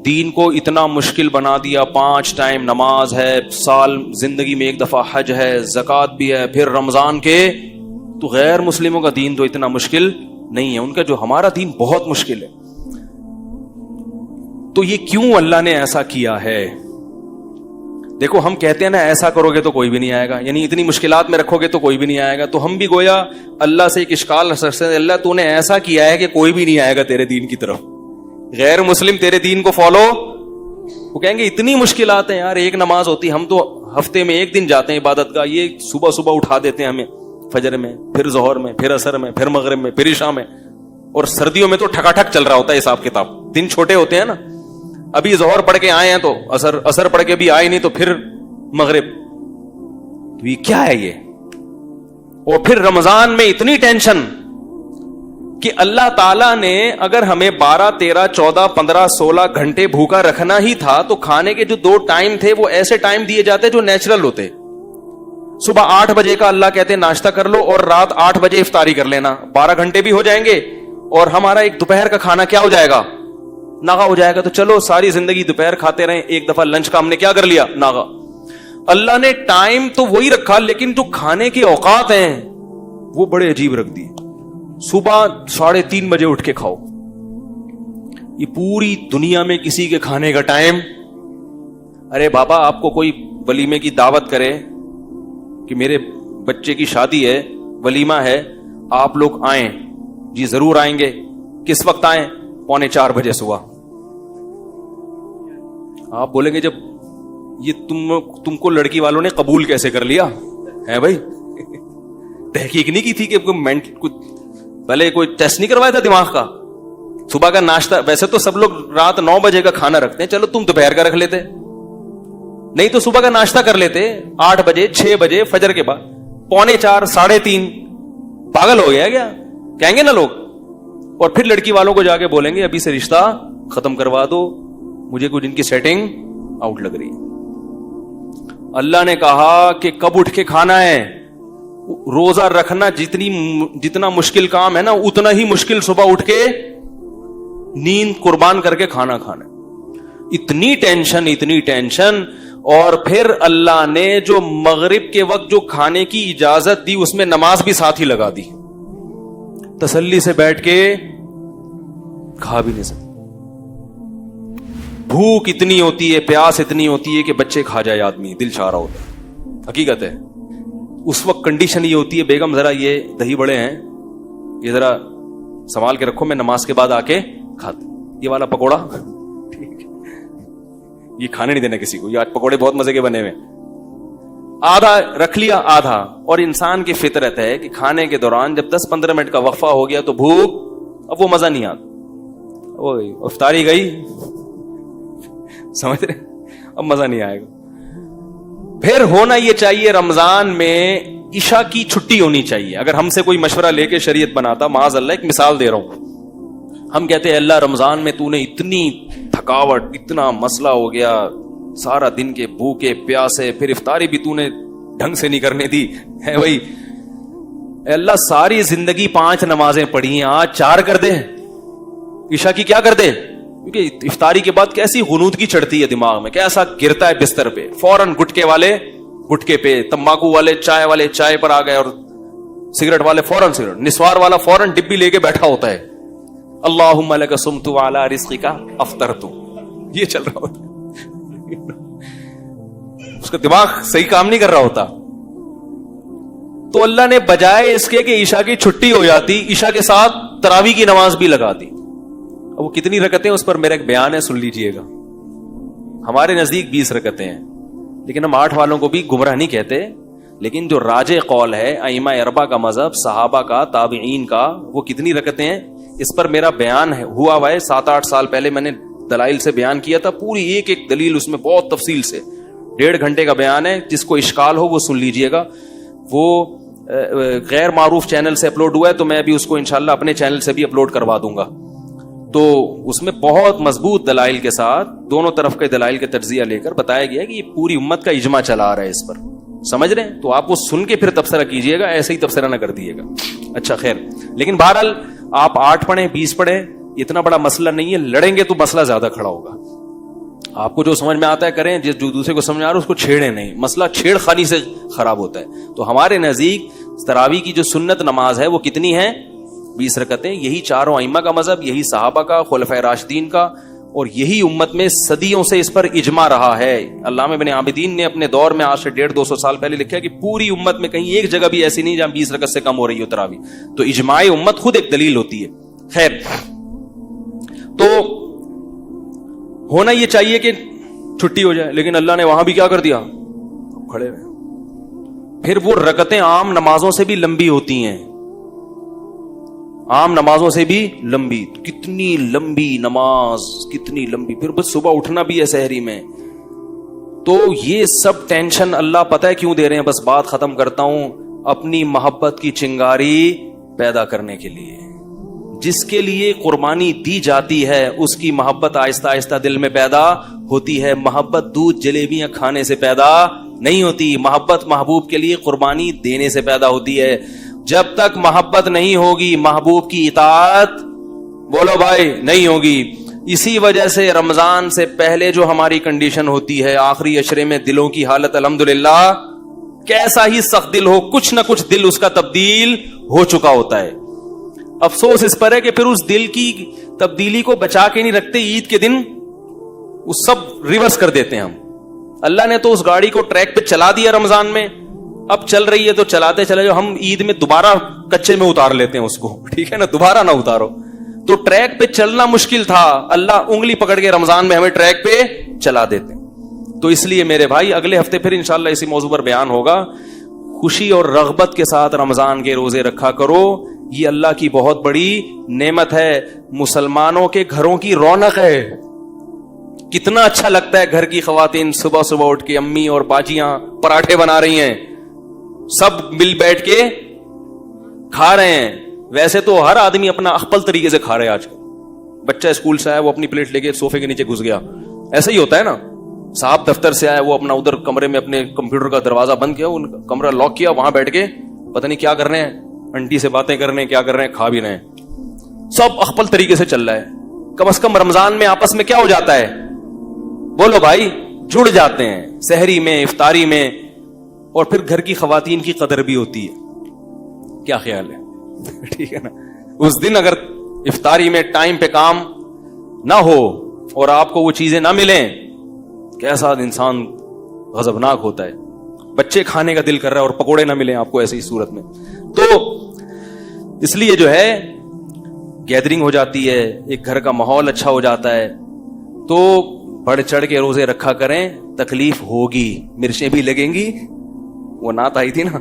دین کو اتنا مشکل بنا دیا, 5 ٹائم نماز ہے, سال زندگی میں 1 دفعہ حج ہے, زکوٰۃ بھی ہے, پھر رمضان کے, تو غیر مسلموں کا دین تو اتنا مشکل نہیں ہے, ان کا جو ہمارا دین بہت مشکل ہے. تو یہ کیوں اللہ نے ایسا کیا ہے؟ دیکھو ہم کہتے ہیں نا ایسا کرو گے تو کوئی بھی نہیں آئے گا, یعنی اتنی مشکلات میں رکھو گے تو کوئی بھی نہیں آئے گا. تو ہم بھی گویا اللہ سے ایک اشکال رکھ سکتے ہیں, اللہ تو نے ایسا کیا ہے کہ کوئی بھی نہیں آئے گا تیرے دین کی طرف. غیر مسلم تیرے دین کو فالو, وہ کہیں گے اتنی مشکلات ہیں یار, ایک نماز ہوتی, ہم تو ہفتے میں 1 دن جاتے ہیں عبادت کا, یہ صبح صبح اٹھا دیتے ہیں ہمیں, فجر میں, پھر ظہر میں, پھر عصر میں, پھر مغرب میں, پھر عشاء میں. اور سردیوں میں تو ٹھکا ٹھک چل رہا ہوتا ہے حساب کتاب, دن چھوٹے ہوتے ہیں نا. ابھی ظہر پڑھ کے آئے ہیں تو عصر پڑھ کے بھی آئے نہیں تو پھر مغرب. تو یہ کیا ہے یہ؟ اور پھر رمضان میں اتنی ٹینشن کہ اللہ تعالیٰ نے اگر ہمیں 12, 13, 14, 15, 16 گھنٹے بھوکا رکھنا ہی تھا تو کھانے کے جو 2 ٹائم تھے وہ ایسے ٹائم دیے جاتے جو نیچرل ہوتے. صبح 8 بجے کا اللہ کہتے ہیں ناشتہ کر لو اور رات 8 بجے افطاری کر لینا, 12 گھنٹے بھی ہو جائیں گے اور ہمارا ایک دوپہر کا کھانا کیا ہو جائے گا, ناغا ہو جائے گا. تو چلو ساری زندگی دوپہر کھاتے رہیں, ایک دفعہ لنچ کا ہم نے کیا کر لیا, ناغا. اللہ نے ٹائم تو وہی رکھا لیکن جو کھانے کے اوقات ہیں وہ بڑے عجیب رکھ دیے. صبح 3:30 بجے اٹھ کے کھاؤ. یہ پوری دنیا میں کسی کے کھانے کا ٹائم. ارے بابا آپ کو کوئی ولیمے کی دعوت کرے کہ میرے بچے کی شادی ہے, ولیمہ ہے, آپ لوگ آئیں, جی ضرور آئیں گے. کس وقت آئیں؟ 3:45 بجے صبح. آپ بولیں گے جب یہ تم کو لڑکی والوں نے قبول کیسے کر لیا ہے بھائی؟ تحقیق نہیں کی تھی کہ پہلے کوئی ٹیسٹ نہیں کروایا تھا دماغ کا؟ صبح کا ناشتہ ویسے تو سب لوگ رات 9 بجے کا کھانا رکھتے ہیں, چلو تم دوپہر کا رکھ لیتے, نہیں تو صبح کا ناشتہ کر لیتے 8 بجے 6 بجے فجر کے بعد, 3:45 3:30. پاگل ہو گیا کیا کہیں گے نا لوگ. اور پھر لڑکی والوں کو جا کے بولیں گے ابھی سے رشتہ ختم کروا دو, مجھے کچھ ان کی سیٹنگ آؤٹ لگ رہی ہے. اللہ نے کہا کہ کب اٹھ کے کھانا ہے. روزہ رکھنا جتنا مشکل کام ہے نا, اتنا ہی مشکل صبح اٹھ کے نیند قربان کر کے کھانا کھانا. اتنی ٹینشن. اور پھر اللہ نے جو مغرب کے وقت جو کھانے کی اجازت دی اس میں نماز بھی ساتھ ہی لگا دی. تسلی سے بیٹھ کے کھا بھی نہیں سکتے. بھوک اتنی ہوتی ہے, پیاس اتنی ہوتی ہے کہ بچے کھا جائے آدمی, دل چاہ رہا ہوتا ہے. حقیقت ہے اس وقت کنڈیشن یہ ہوتی ہے, بیگم ذرا یہ دہی بڑے ہیں یہ ذرا سنبھال کے رکھو, میں نماز کے بعد آ کے کھاتے. یہ والا پکوڑا یہ کھانے نہیں دینا کسی کو, یہ آج پکوڑے بہت مزے کے بنے ہوئے, آدھا رکھ لیا آدھا. اور انسان کی فطرت ہے کہ کھانے کے دوران جب 10-15 منٹ کا وقفہ ہو گیا تو بھوک, اب وہ مزہ نہیں آتا, وہ افطاری گئی, سمجھ رہے, اب مزہ نہیں آئے گا. پھر ہونا یہ چاہیے رمضان میں عشاء کی چھٹی ہونی چاہیے. اگر ہم سے کوئی مشورہ لے کے شریعت بناتا, معاذ اللہ ایک مثال دے رہا ہوں, ہم کہتے ہیں اللہ رمضان میں تو نے اتنی تھکاوٹ, اتنا مسئلہ ہو گیا, سارا دن کے بھوکے پیاسے, پھر افطاری بھی تو نے ڈھنگ سے نہیں کرنے دی ہے بھائی. اللہ ساری زندگی 5 نمازیں پڑھی ہیں, آج 4 کر دے, عشاء کی کیا کر دے. کیونکہ افطاری کے بعد کیسی غنودگی چڑھتی ہے دماغ میں, کیسا گرتا ہے بستر پہ, فوراً گٹکے والے گٹکے پہ, تمباکو والے چائے پر آ گئے, اور سگریٹ والے فوراً سگریٹ, نسوار والا فوراً ڈبی لے کے بیٹھا ہوتا ہے, اللہم لک صمت وعلی رزقک افطرت, یہ چل رہا ہوتا ہے. اس کا دماغ صحیح کام نہیں کر رہا ہوتا. تو اللہ نے بجائے اس کے کہ عشاء کی چھٹی ہو جاتی, عشاء کے ساتھ تراویح کی نماز بھی لگا دی. اب وہ کتنی رکعتیں اس پر میرا ایک بیان ہے, سن لیجئے گا. ہمارے نزدیک 20 رکعتیں ہیں, لیکن ہم 8 والوں کو بھی گمراہ نہیں کہتے. لیکن جو راجح قول ہے ائمہ اربعہ کا مذہب, صحابہ کا, تابعین کا, وہ کتنی رکعتیں ہیں اس پر میرا بیان ہے, ہوا ہوا ہے 7-8 سال پہلے میں نے دلائل سے بیان کیا تھا, پوری ایک دلیل اس میں بہت تفصیل سے, 1.5 گھنٹے کا بیان ہے. جس کو اشکال ہو وہ سن لیجئے گا. وہ غیر معروف چینل سے اپلوڈ ہوا ہے, تو میں ابھی اس کو انشاءاللہ اپنے چینل سے بھی اپلوڈ کروا دوں گا. تو اس میں بہت مضبوط دلائل کے ساتھ دونوں طرف کے دلائل کے تجزیہ لے کر بتایا گیا ہے کہ یہ پوری امت کا اجماع چلا آ رہا ہے اس پر, سمجھ رہے ہیں. تو آپ وہ سن کے پھر تبصرہ کیجئے گا, ایسے ہی تبصرہ نہ کر دیجئے گا. اچھا خیر, لیکن بہرحال آپ 8 پڑھیں 20 پڑھیں, اتنا بڑا مسئلہ نہیں ہے. لڑیں گے تو مسئلہ زیادہ کھڑا ہوگا, آپ کو جو سمجھ میں آتا ہے کریں, جو دوسرے کو سمجھ آ رہا ہے اس کو چھیڑیں نہیں. مسئلہ چھیڑ خانی سے خراب ہوتا ہے. تو ہمارے نزدیک تراویح کی جو سنت نماز ہے وہ کتنی ہے؟ 20 رکعتیں. یہی چاروں ائمہ کا مذہب, یہی صحابہ کا, خلفائے راشدین کا, اور یہی امت میں صدیوں سے اس پر اجماع رہا ہے. علامہ ابن عابدین نے اپنے دور میں آج سے 150-200 سال پہلے لکھا کہ پوری امت میں کہیں ایک جگہ بھی ایسی نہیں جہاں 20 رکعت سے کم ہو رہی ہو تراویح. تو اجماع امت خود ایک دلیل ہوتی ہے. خیر, تو ہونا یہ چاہیے کہ چھٹی ہو جائے, لیکن اللہ نے وہاں بھی کیا کر دیا, کھڑے رہے. پھر وہ رکعتیں عام نمازوں سے بھی لمبی ہوتی ہیں, عام نمازوں سے بھی لمبی. کتنی لمبی نماز, کتنی لمبی. پھر بس صبح اٹھنا بھی ہے سحری میں. تو یہ سب ٹینشن اللہ پتہ ہے کیوں دے رہے ہیں, بس بات ختم کرتا ہوں, اپنی محبت کی چنگاری پیدا کرنے کے لیے. جس کے لیے قربانی دی جاتی ہے اس کی محبت آہستہ آہستہ دل میں پیدا ہوتی ہے. محبت دودھ جلیبیاں کھانے سے پیدا نہیں ہوتی, محبت محبوب کے لیے قربانی دینے سے پیدا ہوتی ہے. جب تک محبت نہیں ہوگی محبوب کی اطاعت, بولو بھائی, نہیں ہوگی. اسی وجہ سے رمضان سے پہلے جو ہماری کنڈیشن ہوتی ہے, آخری عشرے میں دلوں کی حالت الحمدللہ کیسا ہی سخت دل ہو, کچھ نہ کچھ دل اس کا تبدیل ہو چکا ہوتا ہے. افسوس اس پر ہے کہ پھر اس دل کی تبدیلی کو بچا کے نہیں رکھتے, عید کے دن وہ سب ریورس کر دیتے ہیں ہم. اللہ نے تو اس گاڑی کو ٹریک پہ چلا دیا رمضان میں, اب چل رہی ہے تو چلاتے چلے جاؤ. ہم عید میں دوبارہ کچے میں اتار لیتے ہیں اس کو, ٹھیک ہے نا, دوبارہ نہ اتارو. تو ٹریک پہ چلنا مشکل تھا, اللہ انگلی پکڑ کے رمضان میں ہمیں ٹریک پہ چلا دیتے ہیں. تو اس لیے میرے بھائی اگلے ہفتے پھر انشاءاللہ اسی موضوع پر بیان ہوگا. خوشی اور رغبت کے ساتھ رمضان کے روزے رکھا کرو, یہ اللہ کی بہت بڑی نعمت ہے. مسلمانوں کے گھروں کی رونق ہے. کتنا اچھا لگتا ہے گھر کی خواتین صبح صبح اٹھ کے امی اور باجیاں پراٹھے بنا رہی ہیں, سب مل بیٹھ کے کھا رہے ہیں. ویسے تو ہر آدمی اپنا اخپل طریقے سے کھا رہے ہیں آج کل. بچہ اسکول سے آیا وہ اپنی پلیٹ لے کے سوفے کے نیچے گھس گیا, ایسا ہی ہوتا ہے نا. صاحب دفتر سے آیا وہ اپنا ادھر کمرے میں اپنے کمپیوٹر کا دروازہ بند کیا, ان کا کمرہ لاک کیا, وہاں بیٹھ کے پتہ نہیں کیا کر رہے ہیں, انٹی سے باتیں کر رہے ہیں, کیا کر رہے ہیں, کھا بھی رہے ہیں. سب اخپل طریقے سے چل رہا ہے. کم از کم رمضان میں آپس میں کیا ہو جاتا ہے, بولو بھائی, جڑ جاتے ہیں سحری میں, افطاری میں, اور پھر گھر کی خواتین کی قدر بھی ہوتی ہے. کیا خیال ہے؟ ٹھیک ہے نا. اس دن اگر افطاری میں ٹائم پہ کام نہ ہو اور آپ کو وہ چیزیں نہ ملیں, کیسا انسان غضبناک ہوتا ہے. بچے کھانے کا دل کر رہا ہے اور پکوڑے نہ ملیں آپ کو ایسی صورت میں. تو اس لیے جو ہے گیدرنگ ہو جاتی ہے, ایک گھر کا ماحول اچھا ہو جاتا ہے. تو بڑھ چڑھ کے روزے رکھا کریں. تکلیف ہوگی, مرچیں بھی لگیں گی. وہ نعت آئی تھی نا,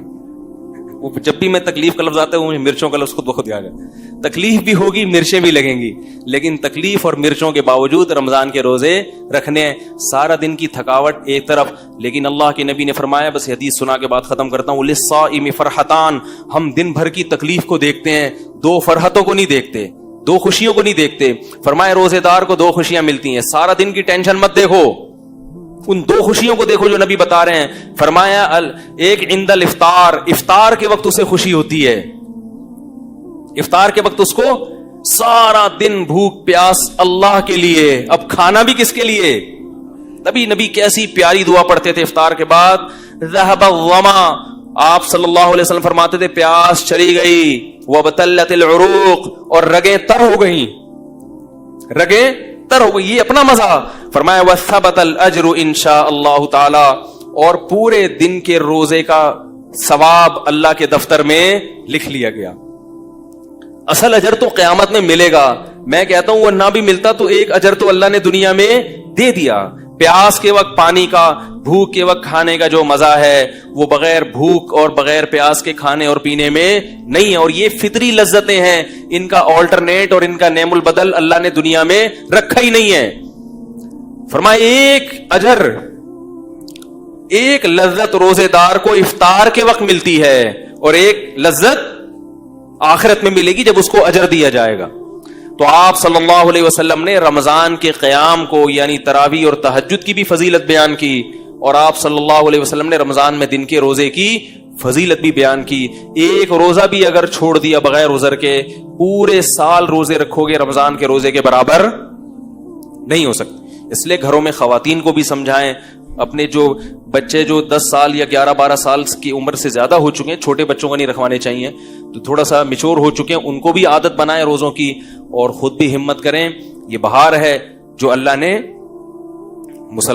وہ جب بھی میں تکلیف کا لفظ آتا ہے وہ مرچوں کا لفظ خود بخود یاد ہے. تکلیف بھی ہوگی, مرچیں بھی لگیں گی, لیکن تکلیف اور مرچوں کے باوجود رمضان کے روزے رکھنے. سارا دن کی تھکاوٹ ایک طرف, لیکن اللہ کے نبی نے فرمایا, بس حدیث سنا کے بعد ختم کرتا ہوں, للصائم فرحتان, ہم دن بھر کی تکلیف کو دیکھتے ہیں, 2 فرحتوں کو نہیں دیکھتے, 2 خوشیوں کو نہیں دیکھتے. فرمایا روزے دار کو 2 خوشیاں ملتی ہیں. سارا دن کی ٹینشن مت دیکھو, ان 2 خوشیوں کو دیکھو جو نبی بتا رہے ہیں. فرمایا ایک عند الافطار, افطار کے وقت اسے خوشی ہوتی ہے. افطار کے وقت اس کو سارا دن بھوک پیاس اللہ کے لیے, اب کھانا بھی کس کے لیے. تبھی نبی کیسی پیاری دعا پڑھتے تھے افطار کے بعد, ذهب الظما, آپ صلی اللہ علیہ وسلم فرماتے تھے پیاس چلی گئی, وابتلت العروق, اور رگیں تر ہو گئیں, رگیں تر ہو گئی. یہ اپنا مزہ. فرمایا وثبت الاجر انشاء اللہ تعالی, اور پورے دن کے روزے کا ثواب اللہ کے دفتر میں لکھ لیا گیا. اصل اجر تو قیامت میں ملے گا. میں کہتا ہوں وہ نہ بھی ملتا تو ایک اجر تو اللہ نے دنیا میں دے دیا. پیاس کے وقت پانی کا, بھوک کے وقت کھانے کا جو مزہ ہے وہ بغیر بھوک اور بغیر پیاس کے کھانے اور پینے میں نہیں ہے. اور یہ فطری لذتیں ہیں, ان کا آلٹرنیٹ اور ان کا نعم البدل اللہ نے دنیا میں رکھا ہی نہیں ہے. فرمایا ایک اجر, ایک لذت روزے دار کو افطار کے وقت ملتی ہے, اور ایک لذت آخرت میں ملے گی جب اس کو اجر دیا جائے گا. تو آپ صلی اللہ علیہ وسلم نے رمضان کے قیام کو یعنی تراویح اور تہجد کی بھی فضیلت بیان کی, اور آپ صلی اللہ علیہ وسلم نے رمضان میں دن کے روزے کی فضیلت بھی بیان کی. ایک روزہ بھی اگر چھوڑ دیا بغیر عذر کے, پورے سال روزے رکھو گے رمضان کے روزے کے برابر نہیں ہو سکتے. اس لیے گھروں میں خواتین کو بھی سمجھائیں، اپنے جو بچے جو 10 سال یا 11-12 سال کی عمر سے زیادہ ہو چکے ہیں، چھوٹے بچوں کو نہیں رکھوانے چاہیے، تو تھوڑا سا میچور ہو چکے ہیں، ان کو بھی عادت بنائیں روزوں کی، اور خود بھی ہمت کریں. یہ بہار ہے جو اللہ نے مسلمان